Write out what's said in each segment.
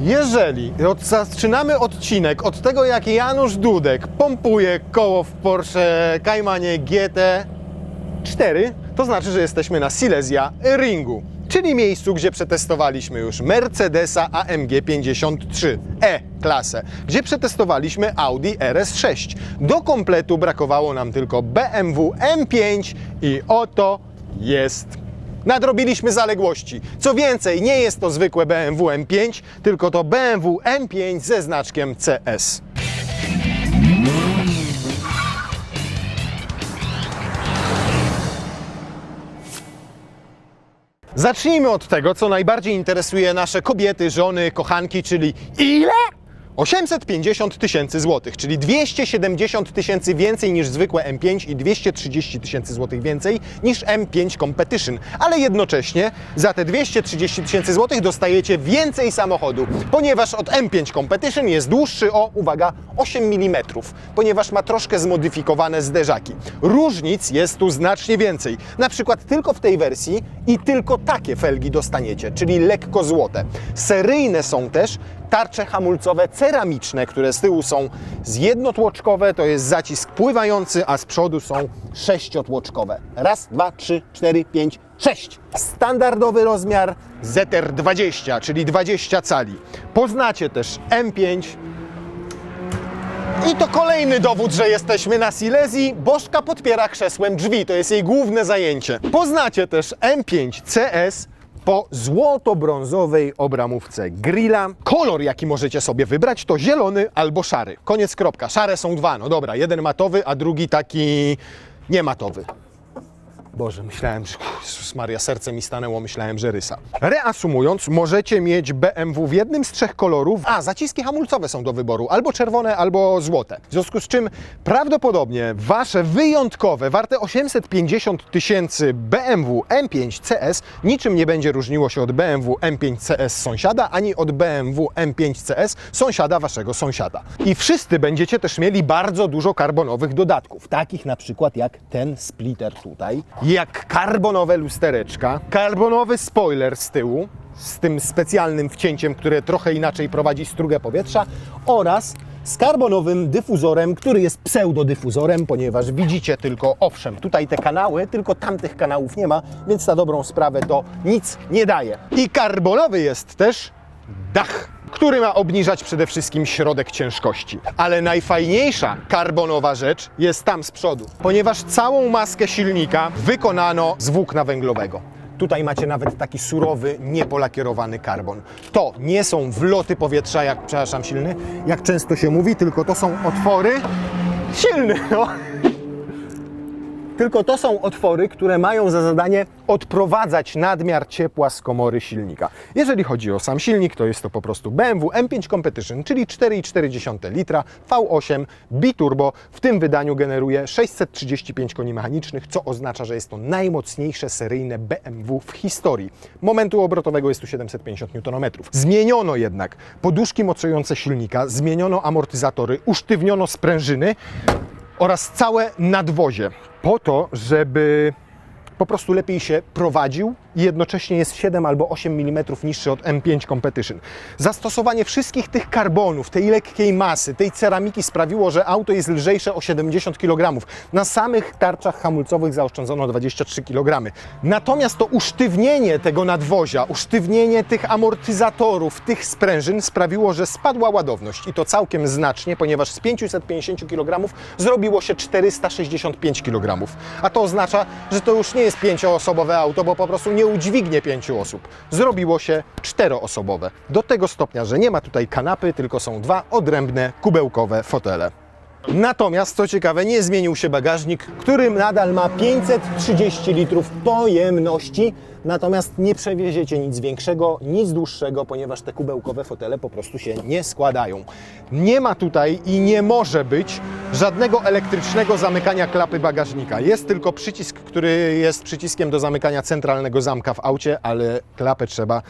Jeżeli zaczynamy odcinek od tego, jak Janusz Dudek pompuje koło w Porsche Caymanie GT4, to znaczy, że jesteśmy na Silesia Ringu, czyli miejscu, gdzie przetestowaliśmy już Mercedesa AMG 53 E-klasę, gdzie przetestowaliśmy Audi RS6. Do kompletu brakowało nam tylko BMW M5 i oto jest. Nadrobiliśmy zaległości. Co więcej, nie jest to zwykłe BMW M5, tylko to BMW M5 ze znaczkiem CS. Zacznijmy od tego, co najbardziej interesuje nasze kobiety, żony, kochanki, czyli ile? 850 000 złotych, czyli 270 000 więcej niż zwykłe M5 i 230 000 złotych więcej niż M5 Competition. Ale jednocześnie za te 230 000 złotych dostajecie więcej samochodu, ponieważ od M5 Competition jest dłuższy o, uwaga, 8 mm, ponieważ ma troszkę zmodyfikowane zderzaki. Różnic jest tu znacznie więcej. Na przykład tylko w tej wersji i tylko takie felgi dostaniecie, czyli lekko złote. Seryjne są też tarcze hamulcowe ceramiczne, które z tyłu są jednotłoczkowe, to jest zacisk pływający, a z przodu są sześciotłoczkowe. Raz, dwa, trzy, cztery, pięć, 6. Standardowy rozmiar ZR20, czyli 20 cali. Poznacie też M5. I to kolejny dowód, że jesteśmy na Silesii. Bożka podpiera krzesłem drzwi, to jest jej główne zajęcie. Poznacie też M5 CS po złoto-brązowej obramówce grilla. Kolor, jaki możecie sobie wybrać, to zielony albo szary. Koniec, kropka. Szare są dwa, no dobra, jeden matowy, a drugi taki niematowy. Boże, myślałem, że Jezus Maria, serce mi stanęło, myślałem, że rysa. Reasumując, możecie mieć BMW w jednym z trzech kolorów, a zaciski hamulcowe są do wyboru, albo czerwone, albo złote. W związku z czym prawdopodobnie wasze wyjątkowe, warte 850 000 BMW M5 CS niczym nie będzie różniło się od BMW M5 CS sąsiada, ani od BMW M5 CS sąsiada waszego sąsiada. I wszyscy będziecie też mieli bardzo dużo karbonowych dodatków, takich na przykład jak ten splitter tutaj, jak karbonowe lustereczka, karbonowy spoiler z tyłu, z tym specjalnym wcięciem, które trochę inaczej prowadzi strugę powietrza, oraz z karbonowym dyfuzorem, który jest pseudodyfuzorem, ponieważ widzicie tylko, owszem, tutaj te kanały, tylko tamtych kanałów nie ma, więc na dobrą sprawę to nic nie daje. I karbonowy jest też dach, który ma obniżać przede wszystkim środek ciężkości. Ale najfajniejsza karbonowa rzecz jest tam z przodu, ponieważ całą maskę silnika wykonano z włókna węglowego. Tutaj macie nawet taki surowy, niepolakierowany karbon. To nie są wloty powietrza, jak, przepraszam, silny, jak często się mówi, tylko to są otwory silny, no. Tylko to są otwory, które mają za zadanie odprowadzać nadmiar ciepła z komory silnika. Jeżeli chodzi o sam silnik, to jest to po prostu BMW M5 Competition, czyli 4,4 litra V8 biturbo. W tym wydaniu generuje 635 koni mechanicznych, co oznacza, że jest to najmocniejsze seryjne BMW w historii. Momentu obrotowego jest tu 750 Nm. Zmieniono jednak poduszki mocujące silnika, zmieniono amortyzatory, usztywniono sprężyny oraz całe nadwozie, po to, żeby po prostu lepiej się prowadził i jednocześnie jest 7 albo 8 mm niższy od M5 Competition. Zastosowanie wszystkich tych karbonów, tej lekkiej masy, tej ceramiki sprawiło, że auto jest lżejsze o 70 kg. Na samych tarczach hamulcowych zaoszczędzono 23 kg. Natomiast to usztywnienie tego nadwozia, usztywnienie tych amortyzatorów, tych sprężyn sprawiło, że spadła ładowność i to całkiem znacznie, ponieważ z 550 kg zrobiło się 465 kg. A to oznacza, że to już nie jest 5-osobowe auto, bo po prostu nie udźwignie 5 osób. Zrobiło się 4-osobowe. Do tego stopnia, że nie ma tutaj kanapy, tylko są dwa odrębne kubełkowe fotele. Natomiast, co ciekawe, nie zmienił się bagażnik, który nadal ma 530 litrów pojemności, natomiast nie przewieziecie nic większego, nic dłuższego, ponieważ te kubełkowe fotele po prostu się nie składają. Nie ma tutaj i nie może być żadnego elektrycznego zamykania klapy bagażnika. Jest tylko przycisk, który jest przyciskiem do zamykania centralnego zamka w aucie, ale klapę trzeba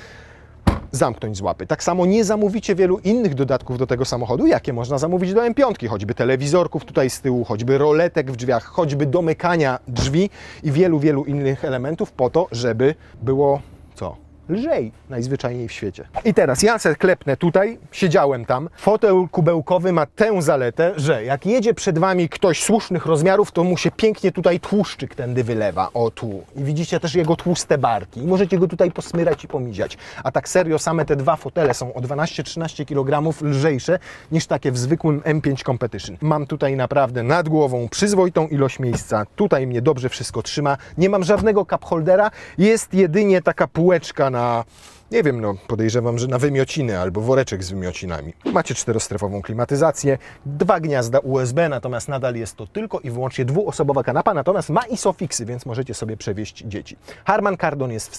zamknąć z łapy. Tak samo nie zamówicie wielu innych dodatków do tego samochodu, jakie można zamówić do M5, choćby telewizorków tutaj z tyłu, choćby roletek w drzwiach, choćby domykania drzwi i wielu innych elementów po to, żeby było co? lżej najzwyczajniej w świecie. I teraz ja se klepnę tutaj, siedziałem tam. Fotel kubełkowy ma tę zaletę, że jak jedzie przed Wami ktoś słusznych rozmiarów, to mu się pięknie tutaj tłuszczyk tędy wylewa. O tu. I widzicie też jego tłuste barki. I możecie go tutaj posmyrać i pomiziać. A tak serio, same te dwa fotele są o 12-13 kg lżejsze niż takie w zwykłym M5 Competition. Mam tutaj naprawdę nad głową przyzwoitą ilość miejsca. Tutaj mnie dobrze wszystko trzyma. Nie mam żadnego cup holdera. Jest jedynie taka półeczka na, nie wiem, no podejrzewam, że na wymiociny albo woreczek z wymiocinami. Macie 4-strefową klimatyzację, 2 gniazda USB, natomiast nadal jest to tylko i wyłącznie dwuosobowa kanapa, natomiast ma ISOFIXy, więc możecie sobie przewieźć dzieci. Harman Kardon jest w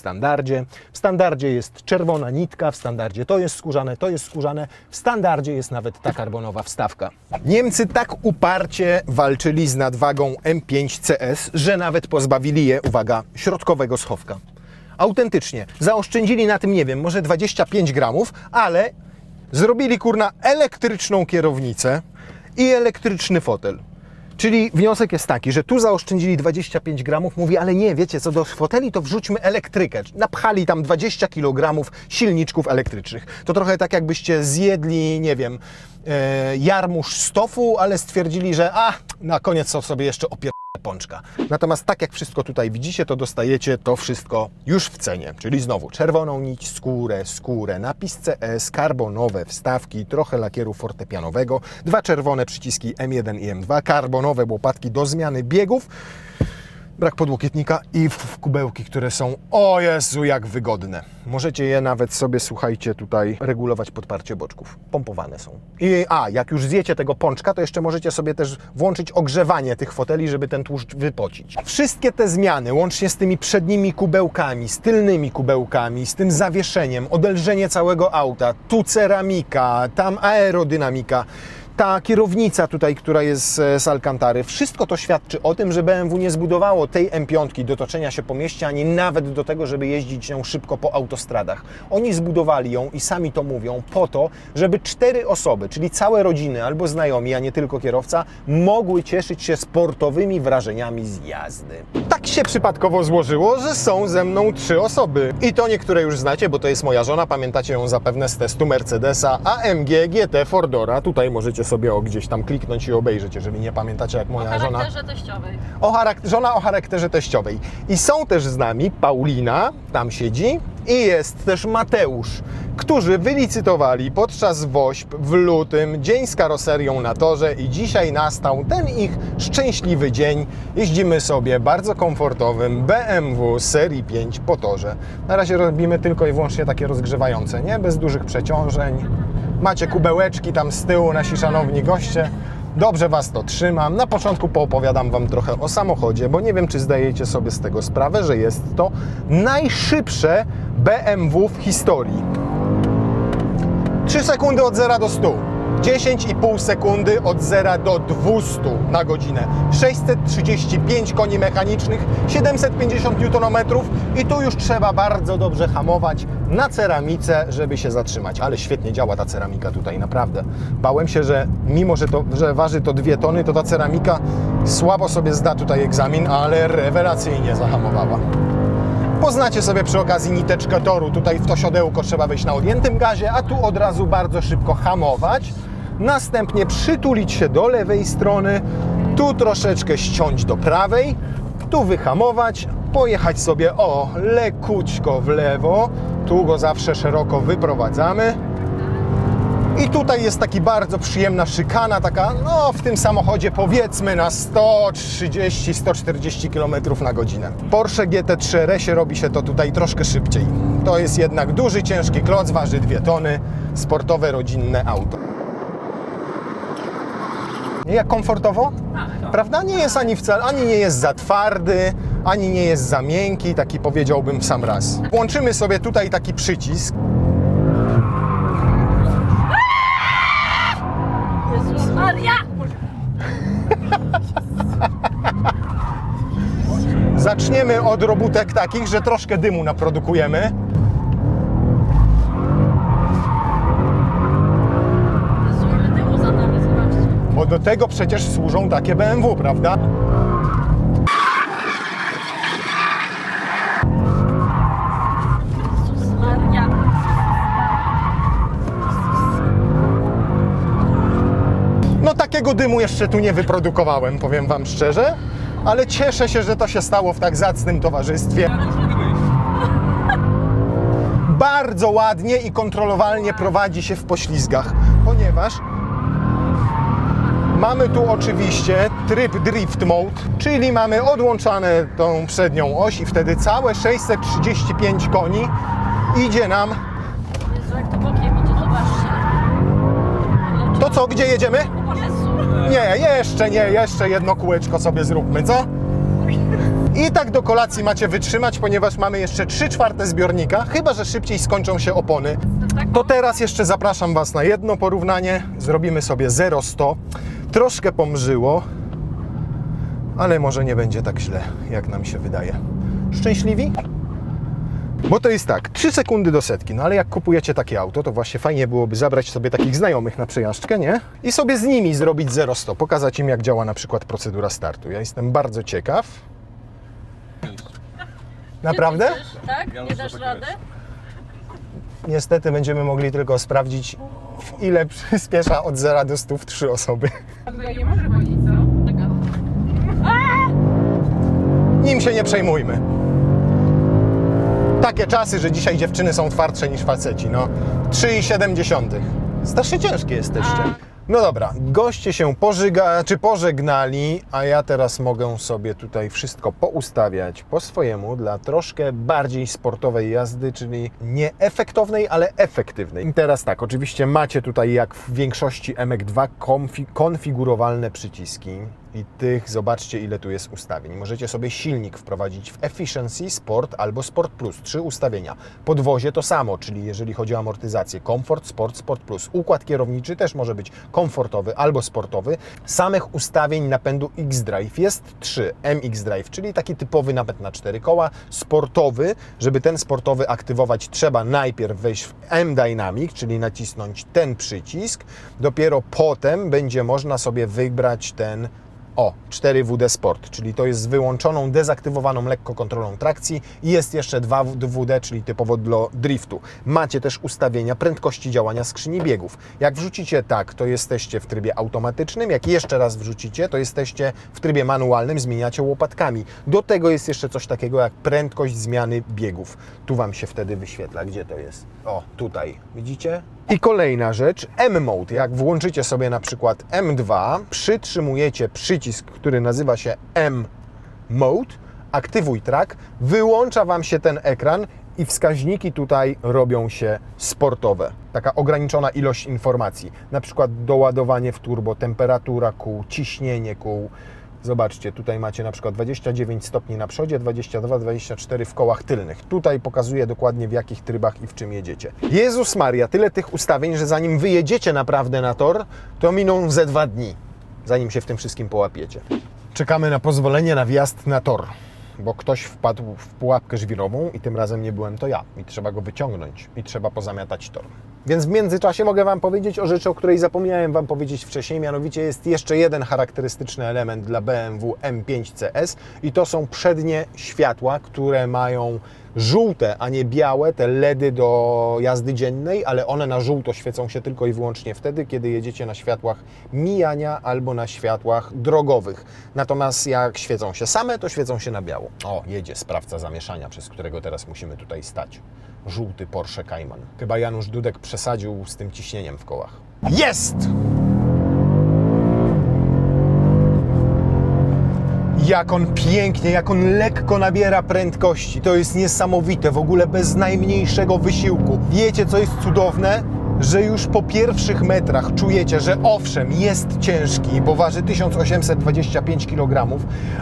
standardzie jest czerwona nitka, w standardzie to jest skórzane, w standardzie jest nawet ta karbonowa wstawka. Niemcy tak uparcie walczyli z nadwagą M5 CS, że nawet pozbawili je, uwaga, środkowego schowka. Autentycznie. Zaoszczędzili na tym, nie wiem, może 25 gramów, ale zrobili, kurna, elektryczną kierownicę i elektryczny fotel. Czyli wniosek jest taki, że tu zaoszczędzili 25 gramów, mówi, ale nie, wiecie co, do foteli to wrzućmy elektrykę. Napchali tam 20 kg silniczków elektrycznych. To trochę tak jakbyście zjedli, nie wiem, jarmuż z tofu, ale stwierdzili, że na koniec sobie jeszcze pączka. Natomiast tak jak wszystko tutaj widzicie, to dostajecie to wszystko już w cenie. Czyli znowu czerwoną nić, skórę, napis CS, karbonowe wstawki, trochę lakieru fortepianowego, 2 czerwone przyciski M1 i M2, karbonowe łopatki do zmiany biegów, brak podłokietnika i kubełki, które są, o Jezu, jak wygodne. Możecie je nawet sobie, słuchajcie, tutaj regulować podparcie boczków. Pompowane są. I jak już zjecie tego pączka, to jeszcze możecie sobie też włączyć ogrzewanie tych foteli, żeby ten tłuszcz wypocić. Wszystkie te zmiany, łącznie z tymi przednimi kubełkami, z tylnymi kubełkami, z tym zawieszeniem, odelżenie całego auta, tu ceramika, tam aerodynamika, ta kierownica tutaj, która jest z Alcantary, wszystko to świadczy o tym, że BMW nie zbudowało tej M5 do toczenia się po mieście, ani nawet do tego, żeby jeździć nią szybko po autostradach. Oni zbudowali ją i sami to mówią po to, żeby 4 osoby, czyli całe rodziny albo znajomi, a nie tylko kierowca, mogły cieszyć się sportowymi wrażeniami z jazdy. Tak się przypadkowo złożyło, że są ze mną 3 osoby. I to niektóre już znacie, bo to jest moja żona, pamiętacie ją zapewne z testu Mercedesa AMG GT 4Dora. Tutaj możecie sobie gdzieś tam kliknąć i obejrzeć, jeżeli nie pamiętacie, jak moja żona. O charakterze teściowej. Żona o charakterze teściowej. I są też z nami Paulina, tam siedzi, i jest też Mateusz, którzy wylicytowali podczas WOŚP w lutym dzień z karoserią na torze i dzisiaj nastał ten ich szczęśliwy dzień. Jeździmy sobie bardzo komfortowym BMW serii 5 po torze. Na razie robimy tylko i wyłącznie takie rozgrzewające, nie? Bez dużych przeciążeń. Macie kubełeczki tam z tyłu, nasi szanowni goście. Dobrze Was to trzymam. Na początku poopowiadam Wam trochę o samochodzie, bo nie wiem, czy zdajecie sobie z tego sprawę, że jest to najszybsze BMW w historii. 3 sekundy od 0 do 100. 10,5 sekundy od 0 do 200 na godzinę. 635 koni mechanicznych, 750 Nm i tu już trzeba bardzo dobrze hamować na ceramice, żeby się zatrzymać. Ale świetnie działa ta ceramika tutaj, naprawdę. Bałem się, że mimo, że waży to 2 tony, to ta ceramika słabo sobie zda tutaj egzamin, ale rewelacyjnie zahamowała. Poznacie sobie przy okazji niteczkę toru. Tutaj w to siodełko trzeba wejść na odjętym gazie, a tu od razu bardzo szybko hamować. Następnie przytulić się do lewej strony, tu troszeczkę ściąć do prawej, tu wyhamować, pojechać sobie lekućko w lewo, tu go zawsze szeroko wyprowadzamy. I tutaj jest taki bardzo przyjemna szykana, taka w tym samochodzie powiedzmy na 130-140 km na godzinę. Porsche GT3 RS robi się to tutaj troszkę szybciej. To jest jednak duży, ciężki kloc, waży 2 tony, sportowe, rodzinne auto. Jak komfortowo? Prawda? Nie jest ani nie jest za twardy, ani nie jest za miękki, taki powiedziałbym w sam raz. Włączymy sobie tutaj taki przycisk. Jezus Maria! Zaczniemy od robótek takich, że troszkę dymu naprodukujemy. Jezu, ile dymu za nami, zobaczcie. Bo do tego przecież służą takie BMW, prawda? Jezus Takiego dymu jeszcze tu nie wyprodukowałem, powiem wam szczerze, ale cieszę się, że to się stało w tak zacnym towarzystwie. Bardzo ładnie i kontrolowalnie prowadzi się w poślizgach, ponieważ mamy tu oczywiście tryb Drift Mode, czyli mamy odłączane tą przednią oś i wtedy całe 635 koni idzie nam. Jezu, jak to bokiem idzie, zobaczcie. To co, gdzie jedziemy? O Jezu. Nie, jeszcze jedno kółeczko sobie zróbmy, co? I tak do kolacji macie wytrzymać, ponieważ mamy jeszcze 3/4 zbiornika, chyba że szybciej skończą się opony. To teraz jeszcze zapraszam Was na jedno porównanie. Zrobimy sobie 0-100. Troszkę pomrzyło, ale może nie będzie tak źle, jak nam się wydaje. Szczęśliwi? Bo to jest tak, 3 sekundy do setki, no ale jak kupujecie takie auto, to właśnie fajnie byłoby zabrać sobie takich znajomych na przejażdżkę, nie? I sobie z nimi zrobić 0-100, pokazać im, jak działa na przykład procedura startu. Ja jestem bardzo ciekaw. Naprawdę? Ty chcesz, tak? Nie dasz rady? Niestety będziemy mogli tylko sprawdzić, ile przyspiesza od 0 do 100 w 3 osoby. Nie może chodzić, co? Czekam. Nim się nie przejmujmy. Takie czasy, że dzisiaj dziewczyny są twardsze niż faceci, no. 3,7. Strasznie ciężkie jesteście. No dobra, goście się pożegnali, a ja teraz mogę sobie tutaj wszystko poustawiać po swojemu dla troszkę bardziej sportowej jazdy, czyli nie efektownej, ale efektywnej. I teraz tak, oczywiście macie tutaj jak w większości MX2 konfigurowalne przyciski i tych, zobaczcie ile tu jest ustawień. Możecie sobie silnik wprowadzić w Efficiency, Sport albo Sport Plus, 3 ustawienia. Podwozie to samo, czyli jeżeli chodzi o amortyzację, Comfort, Sport, Sport Plus. Układ kierowniczy też może być komfortowy albo sportowy. Samych ustawień napędu X-Drive jest 3. MX-Drive, czyli taki typowy napęd na 4 koła. Sportowy, żeby ten sportowy aktywować, trzeba najpierw wejść w M-Dynamic, czyli nacisnąć ten przycisk. Dopiero potem będzie można sobie wybrać ten 4WD Sport, czyli to jest z wyłączoną, dezaktywowaną lekko kontrolą trakcji i jest jeszcze 2WD, czyli typowo dla driftu. Macie też ustawienia prędkości działania skrzyni biegów. Jak wrzucicie tak, to jesteście w trybie automatycznym, jak jeszcze raz wrzucicie, to jesteście w trybie manualnym, zmieniacie łopatkami. Do tego jest jeszcze coś takiego jak prędkość zmiany biegów. Tu Wam się wtedy wyświetla, gdzie to jest. O, tutaj, widzicie? I kolejna rzecz, M-Mode. Jak włączycie sobie na przykład M2, przytrzymujecie przycisk, który nazywa się M-Mode, aktywuj track, wyłącza Wam się ten ekran i wskaźniki tutaj robią się sportowe. Taka ograniczona ilość informacji, na przykład doładowanie w turbo, temperatura kół, ciśnienie kół. Zobaczcie, tutaj macie na przykład 29 stopni na przodzie, 22, 24 w kołach tylnych. Tutaj pokazuje dokładnie w jakich trybach i w czym jedziecie. Jezus Maria, tyle tych ustawień, że zanim wyjedziecie naprawdę na tor, to miną ze 2 dni, zanim się w tym wszystkim połapiecie. Czekamy na pozwolenie na wjazd na tor, bo ktoś wpadł w pułapkę żwirową i tym razem nie byłem to ja. I trzeba go wyciągnąć i trzeba pozamiatać tor. Więc w międzyczasie mogę Wam powiedzieć o rzeczy, o której zapomniałem Wam powiedzieć wcześniej, mianowicie jest jeszcze jeden charakterystyczny element dla BMW M5 CS i to są przednie światła, które mają żółte, a nie białe, te LEDy do jazdy dziennej, ale one na żółto świecą się tylko i wyłącznie wtedy, kiedy jedziecie na światłach mijania albo na światłach drogowych. Natomiast jak świecą się same, to świecą się na biało. O, jedzie sprawca zamieszania, przez którego teraz musimy tutaj stać. Żółty Porsche Cayman. Chyba Janusz Dudek przesadził z tym ciśnieniem w kołach. Jest! Jak on pięknie, jak on lekko nabiera prędkości. To jest niesamowite, w ogóle bez najmniejszego wysiłku. Wiecie, co jest cudowne? Że już po pierwszych metrach czujecie, że owszem, jest ciężki, bo waży 1825 kg,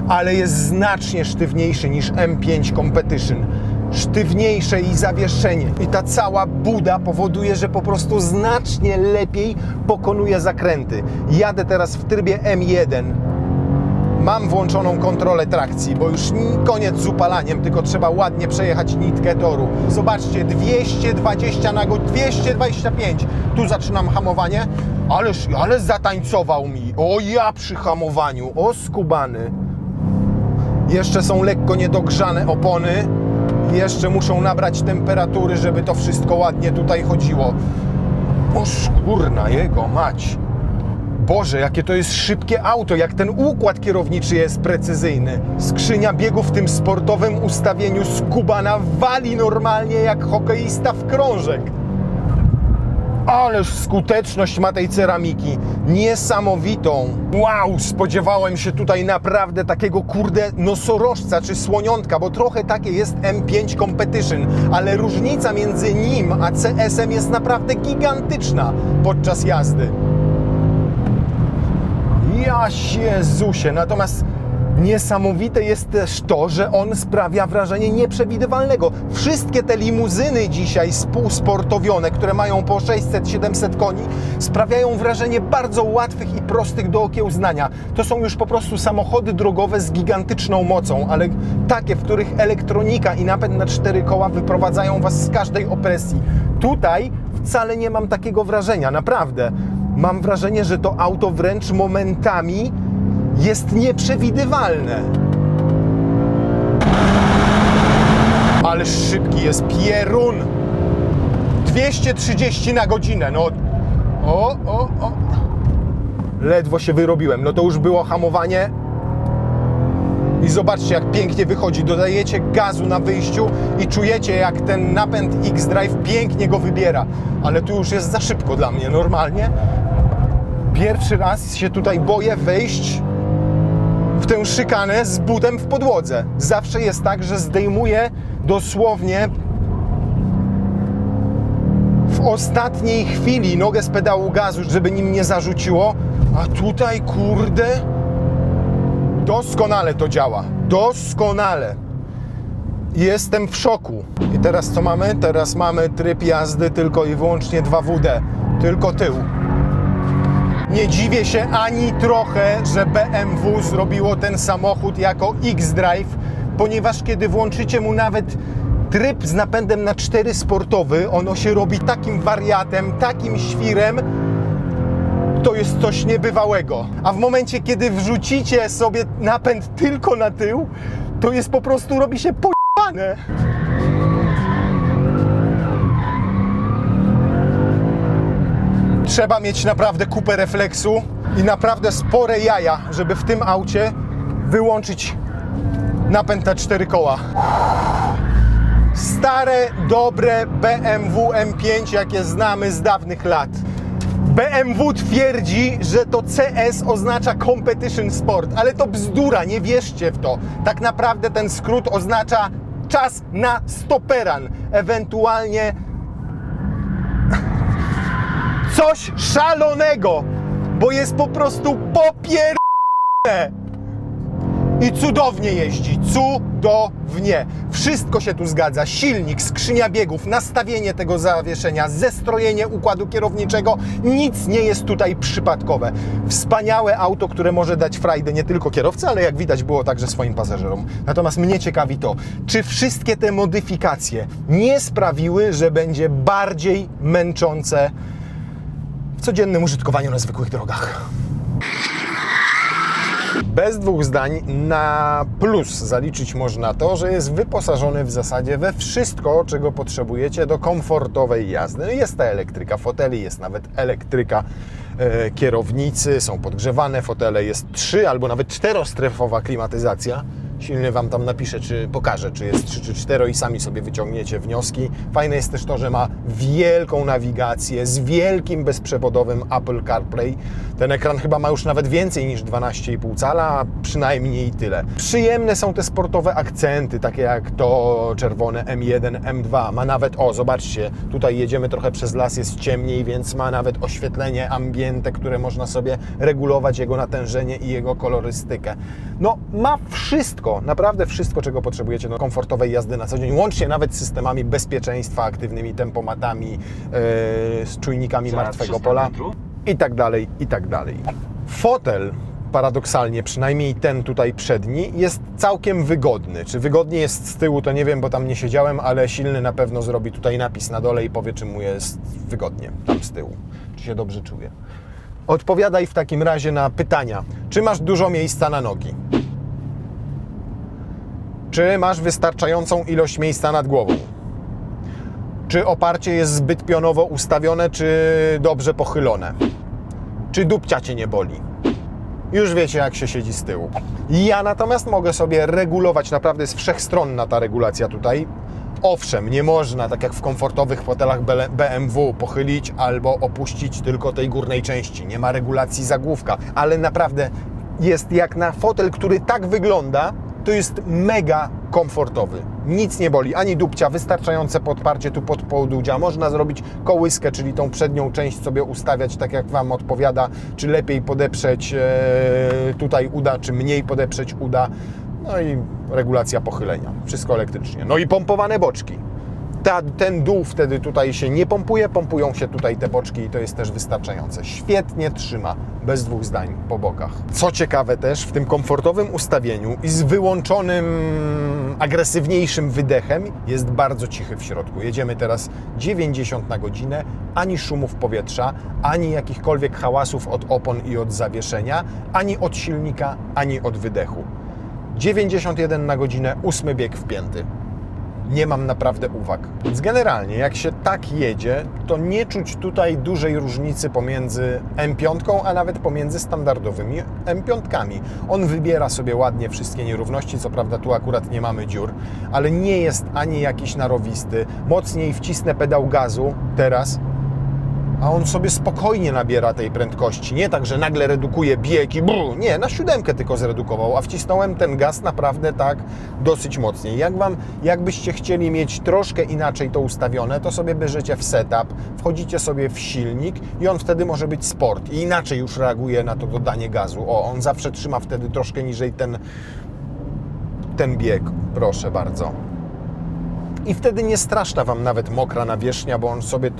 ale jest znacznie sztywniejszy niż M5 Competition. Sztywniejsze i zawieszenie. I ta cała buda powoduje, że po prostu znacznie lepiej pokonuje zakręty. Jadę teraz w trybie M1. Mam włączoną kontrolę trakcji, bo już koniec z upalaniem, tylko trzeba ładnie przejechać nitkę toru. Zobaczcie, 220 na godzinę, 225. Tu zaczynam hamowanie, ale zatańcował mi. O ja przy hamowaniu, o skubany. Jeszcze są lekko niedogrzane opony. Jeszcze muszą nabrać temperatury, żeby to wszystko ładnie tutaj chodziło. O szkurna jego mać. Boże, jakie to jest szybkie auto, jak ten układ kierowniczy jest precyzyjny. Skrzynia biegów w tym sportowym ustawieniu skubana wali normalnie jak hokeista w krążek. Ależ skuteczność ma tej ceramiki, niesamowitą. Wow, spodziewałem się tutaj naprawdę takiego kurde nosorożca czy słoniątka, bo trochę takie jest M5 Competition, ale różnica między nim a CS-em jest naprawdę gigantyczna podczas jazdy. Jezusie, natomiast niesamowite jest też to, że on sprawia wrażenie nieprzewidywalnego. Wszystkie te limuzyny dzisiaj współsportowione, które mają po 600-700 koni, sprawiają wrażenie bardzo łatwych i prostych do okiełznania. To są już po prostu samochody drogowe z gigantyczną mocą, ale takie, w których elektronika i napęd na 4 koła wyprowadzają was z każdej opresji. Tutaj wcale nie mam takiego wrażenia, naprawdę. Mam wrażenie, że to auto wręcz momentami jest nieprzewidywalne. Ale szybki jest pierun. 230 na godzinę, no. O. Ledwo się wyrobiłem, no to już było hamowanie. I zobaczcie, jak pięknie wychodzi. Dodajecie gazu na wyjściu i czujecie, jak ten napęd X-Drive pięknie go wybiera. Ale tu już jest za szybko dla mnie, normalnie. Pierwszy raz się tutaj boję wejść w tę szykanę z butem w podłodze. Zawsze jest tak, że zdejmuję dosłownie w ostatniej chwili nogę z pedału gazu, żeby nim nie zarzuciło. A tutaj, kurde, doskonale to działa. Doskonale. Jestem w szoku. I teraz co mamy? Teraz mamy tryb jazdy tylko i wyłącznie 2WD. Tylko tył. Nie dziwię się ani trochę, że BMW zrobiło ten samochód jako X-Drive, ponieważ kiedy włączycie mu nawet tryb z napędem na 4 sportowy, ono się robi takim wariatem, takim świrem, to jest coś niebywałego. A w momencie, kiedy wrzucicie sobie napęd tylko na tył, to jest po prostu, robi się pojebane. Trzeba mieć naprawdę kupę refleksu i naprawdę spore jaja, żeby w tym aucie wyłączyć napęd na 4 koła. Stare, dobre BMW M5, jakie znamy z dawnych lat. BMW twierdzi, że to CS oznacza Competition Sport, ale to bzdura, nie wierzcie w to. Tak naprawdę ten skrót oznacza czas na stoperan, ewentualnie coś szalonego, bo jest po prostu popierdolone. I cudownie jeździ, cudownie. Wszystko się tu zgadza. Silnik, skrzynia biegów, nastawienie tego zawieszenia, zestrojenie układu kierowniczego. Nic nie jest tutaj przypadkowe. Wspaniałe auto, które może dać frajdę nie tylko kierowcy, ale jak widać było także swoim pasażerom. Natomiast mnie ciekawi to, czy wszystkie te modyfikacje nie sprawiły, że będzie bardziej męczące w codziennym użytkowaniu na zwykłych drogach. Bez dwóch zdań na plus zaliczyć można to, że jest wyposażony w zasadzie we wszystko, czego potrzebujecie do komfortowej jazdy. Jest ta elektryka foteli, jest nawet elektryka kierownicy, są podgrzewane fotele, jest 3 albo nawet 4-strefowa klimatyzacja. Silny Wam tam napiszę, czy pokażę, czy jest 3 czy 4 i sami sobie wyciągniecie wnioski. Fajne jest też to, że ma wielką nawigację z wielkim bezprzewodowym Apple CarPlay. Ten ekran chyba ma już nawet więcej niż 12,5 cala, a przynajmniej tyle. Przyjemne są te sportowe akcenty, takie jak to czerwone M1, M2. Ma nawet, o zobaczcie, tutaj jedziemy trochę przez las, jest ciemniej, więc ma nawet oświetlenie ambiente, które można sobie regulować, jego natężenie i jego kolorystykę. No, ma wszystko, naprawdę wszystko, czego potrzebujecie do komfortowej jazdy na co dzień, łącznie nawet z systemami bezpieczeństwa, aktywnymi tempomatami, z czujnikami martwego pola i tak dalej, i tak dalej. Fotel, paradoksalnie, przynajmniej ten tutaj przedni, jest całkiem wygodny. Czy wygodnie jest z tyłu, to nie wiem, bo tam nie siedziałem, ale Silny na pewno zrobi tutaj napis na dole i powie, czy mu jest wygodnie tam z tyłu, czy się dobrze czuje. Odpowiadaj w takim razie na pytania. Czy masz dużo miejsca na nogi? Czy masz wystarczającą ilość miejsca nad głową? Czy oparcie jest zbyt pionowo ustawione, czy dobrze pochylone? czy dupcia cię nie boli. Już wiecie, jak się siedzi z tyłu. Ja natomiast mogę sobie regulować, naprawdę jest wszechstronna ta regulacja tutaj. Owszem, nie można, tak jak w komfortowych fotelach BMW, pochylić albo opuścić tylko tej górnej części. Nie ma regulacji zagłówka, ale naprawdę jest jak na fotel, który tak wygląda, to jest mega komfortowy. Nic nie boli, ani dupcia, wystarczające podparcie tu pod podudzia. Można zrobić kołyskę, czyli tą przednią część sobie ustawiać tak, jak Wam odpowiada, czy lepiej podeprzeć tutaj uda, czy mniej podeprzeć uda. No i regulacja pochylenia. Wszystko elektrycznie. No i pompowane boczki. Ten dół wtedy tutaj się nie pompuje, pompują się tutaj te boczki i to jest też wystarczające. Świetnie trzyma, bez dwóch zdań, po bokach. Co ciekawe też, w tym komfortowym ustawieniu i z wyłączonym, agresywniejszym wydechem jest bardzo cichy w środku. Jedziemy teraz 90 na godzinę, ani szumów powietrza, ani jakichkolwiek hałasów od opon i od zawieszenia, ani od silnika, ani od wydechu. 91 na godzinę, 8 bieg wpięty. Nie mam naprawdę uwag. Więc generalnie, jak się tak jedzie, to nie czuć tutaj dużej różnicy pomiędzy M5, a nawet pomiędzy standardowymi M5. On wybiera sobie ładnie wszystkie nierówności, co prawda tu akurat nie mamy dziur, ale nie jest ani jakiś narowisty. Mocniej wcisnę pedał gazu teraz, a on sobie spokojnie nabiera tej prędkości. Nie tak, że nagle redukuje bieg i brrr. Nie, na 7 tylko zredukował, a wcisnąłem ten gaz naprawdę tak dosyć mocniej. Jakbyście chcieli mieć troszkę inaczej to ustawione, to sobie bierzecie w setup, wchodzicie sobie w silnik i on wtedy może być sport i inaczej już reaguje na to dodanie gazu. O, on zawsze trzyma wtedy troszkę niżej ten bieg, proszę bardzo. I wtedy nie straszna Wam nawet mokra nawierzchnia, bo on sobie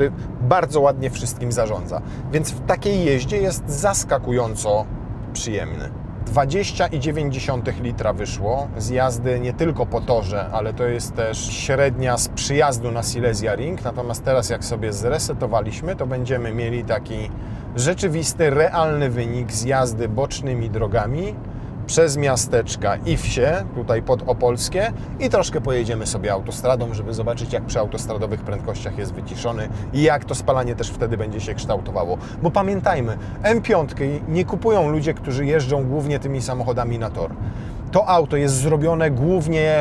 bardzo ładnie wszystkim zarządza. Więc w takiej jeździe jest zaskakująco przyjemny. 20,9 litra wyszło z jazdy nie tylko po torze, ale to jest też średnia z przyjazdu na Silesia Ring. Natomiast teraz jak sobie zresetowaliśmy, to będziemy mieli taki rzeczywisty, realny wynik z jazdy bocznymi drogami przez miasteczka i wsie, tutaj pod Opolskie, i troszkę pojedziemy sobie autostradą, żeby zobaczyć, jak przy autostradowych prędkościach jest wyciszony i jak to spalanie też wtedy będzie się kształtowało. Bo pamiętajmy, M5 nie kupują ludzie, którzy jeżdżą głównie tymi samochodami na tor. To auto jest zrobione głównie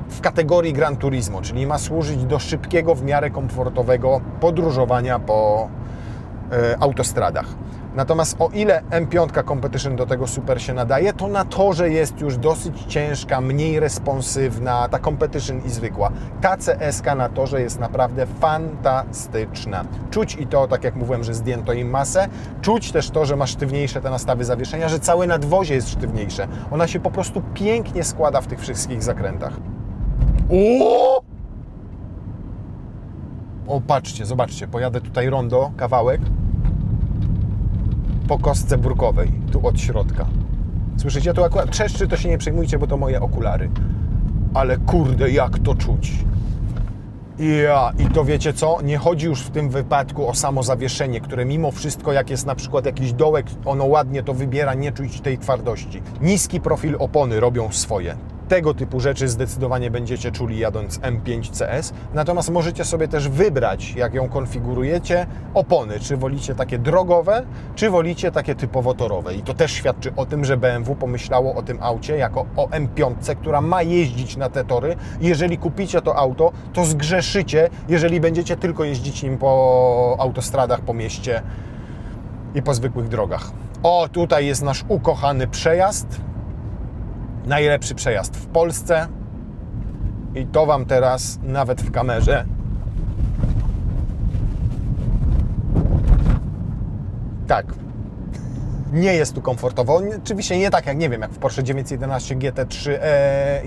w kategorii Gran Turismo, czyli ma służyć do szybkiego, w miarę komfortowego podróżowania po autostradach. Natomiast o ile M5 Competition do tego super się nadaje, to na torze jest już dosyć ciężka, mniej responsywna, ta Competition i zwykła. Ta CS-ka na torze jest naprawdę fantastyczna. Czuć i to, tak jak mówiłem, że zdjęto im masę, czuć też to, że ma sztywniejsze te nastawy zawieszenia, że całe nadwozie jest sztywniejsze. Ona się po prostu pięknie składa w tych wszystkich zakrętach. O, patrzcie, zobaczcie, pojadę tutaj rondo, kawałek, po kostce burkowej, tu od środka. Słyszycie? Tu akurat trzeszczy, to się nie przejmujcie, bo to moje okulary. Ale kurde, jak to czuć. I to wiecie co? Nie chodzi już w tym wypadku o samo zawieszenie, które mimo wszystko, jak jest na przykład jakiś dołek, ono ładnie to wybiera, nie czuć tej twardości. Niski profil opony robią swoje. Tego typu rzeczy zdecydowanie będziecie czuli jadąc M5 CS. Natomiast możecie sobie też wybrać, jak ją konfigurujecie, opony. Czy wolicie takie drogowe, czy wolicie takie typowo torowe. I to też świadczy o tym, że BMW pomyślało o tym aucie jako o M5, która ma jeździć na te tory. Jeżeli kupicie to auto, to zgrzeszycie, jeżeli będziecie tylko jeździć nim po autostradach, po mieście i po zwykłych drogach. O, tutaj jest nasz ukochany przejazd. Najlepszy przejazd w Polsce i to Wam teraz nawet w kamerze tak, nie jest tu komfortowo. Oczywiście nie tak jak, nie wiem, jak w Porsche 911 GT3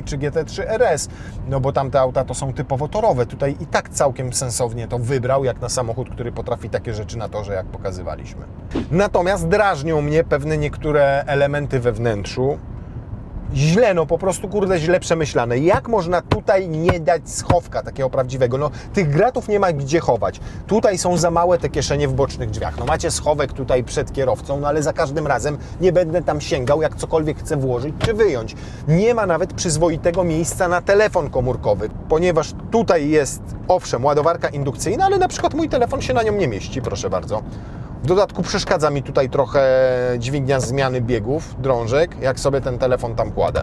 czy GT3 RS, no bo tamte auta to są typowo torowe. Tutaj i tak całkiem sensownie to wybrał, jak na samochód, który potrafi takie rzeczy na torze, jak pokazywaliśmy. Natomiast drażnią mnie pewne niektóre elementy we wnętrzu. Źle, no po prostu, kurde, źle przemyślane. Jak można tutaj nie dać schowka takiego prawdziwego? No, tych gratów nie ma gdzie chować. Tutaj są za małe te kieszenie w bocznych drzwiach. No macie schowek tutaj przed kierowcą, no ale za każdym razem nie będę tam sięgał, jak cokolwiek chcę włożyć czy wyjąć. Nie ma nawet przyzwoitego miejsca na telefon komórkowy, ponieważ tutaj jest, owszem, ładowarka indukcyjna, ale na przykład mój telefon się na nią nie mieści, proszę bardzo. W dodatku przeszkadza mi tutaj trochę dźwignia zmiany biegów, drążek, jak sobie ten telefon tam kładę.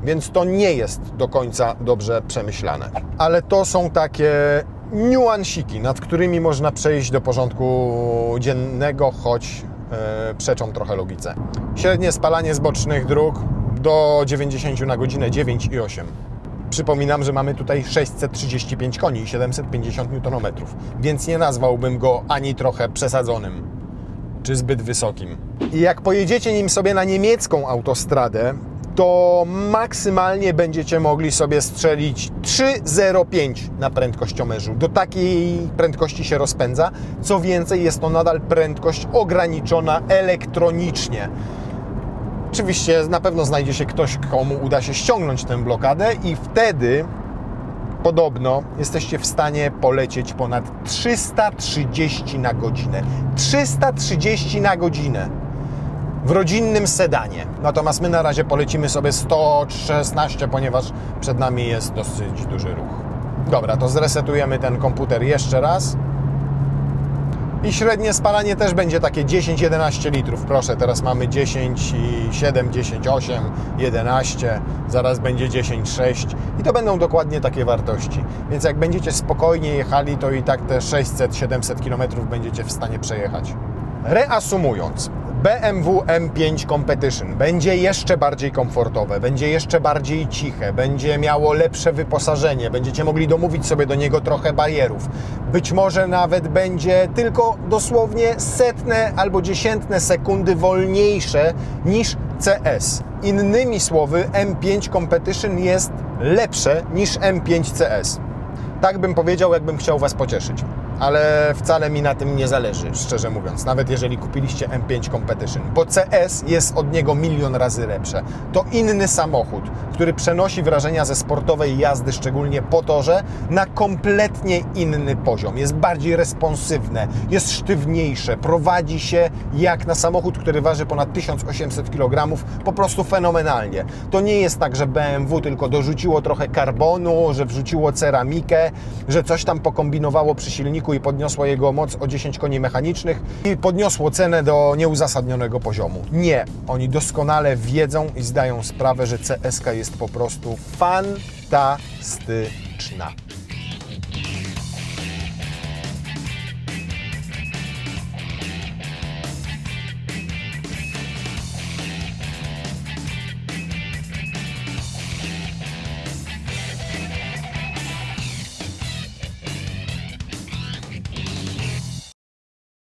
Więc to nie jest do końca dobrze przemyślane. Ale to są takie niuansiki, nad którymi można przejść do porządku dziennego, choć przeczą trochę logice. Średnie spalanie z bocznych dróg do 90 na godzinę 9,8. Przypominam, że mamy tutaj 635 koni i 750 Nm, więc nie nazwałbym go ani trochę przesadzonym, czy zbyt wysokim. I jak pojedziecie nim sobie na niemiecką autostradę, to maksymalnie będziecie mogli sobie strzelić 3,05 na prędkościomierzu. Do takiej prędkości się rozpędza. Co więcej, jest to nadal prędkość ograniczona elektronicznie. Oczywiście na pewno znajdzie się ktoś, komu uda się ściągnąć tę blokadę i wtedy podobno jesteście w stanie polecieć ponad 330 na godzinę. 330 na godzinę w rodzinnym sedanie. Natomiast my na razie polecimy sobie 116, ponieważ przed nami jest dosyć duży ruch. Dobra, to zresetujemy ten komputer jeszcze raz. I średnie spalanie też będzie takie 10-11 litrów. Proszę, teraz mamy 10,7, 10,8, 11, zaraz będzie 10,6 i to będą dokładnie takie wartości. Więc jak będziecie spokojnie jechali, to i tak te 600-700 km będziecie w stanie przejechać. Reasumując, BMW M5 Competition będzie jeszcze bardziej komfortowe, będzie jeszcze bardziej ciche, będzie miało lepsze wyposażenie, będziecie mogli domówić sobie do niego trochę barierów. Być może nawet będzie tylko dosłownie setne albo dziesiętne sekundy wolniejsze niż CS. Innymi słowy, M5 Competition jest lepsze niż M5 CS. Tak bym powiedział, jakbym chciał Was pocieszyć. Ale wcale mi na tym nie zależy, szczerze mówiąc, nawet jeżeli kupiliście M5 Competition, bo CS jest od niego milion razy lepsze. To inny samochód, który przenosi wrażenia ze sportowej jazdy, szczególnie po torze, na kompletnie inny poziom. Jest bardziej responsywne, jest sztywniejsze, prowadzi się jak na samochód, który waży ponad 1800 kg, po prostu fenomenalnie. To nie jest tak, że BMW tylko dorzuciło trochę karbonu, że wrzuciło ceramikę, że coś tam pokombinowało przy silniku i podniosło jego moc o 10 koni mechanicznych i podniosło cenę do nieuzasadnionego poziomu. Nie, oni doskonale wiedzą i zdają sprawę, że CSK jest po prostu fantastyczna.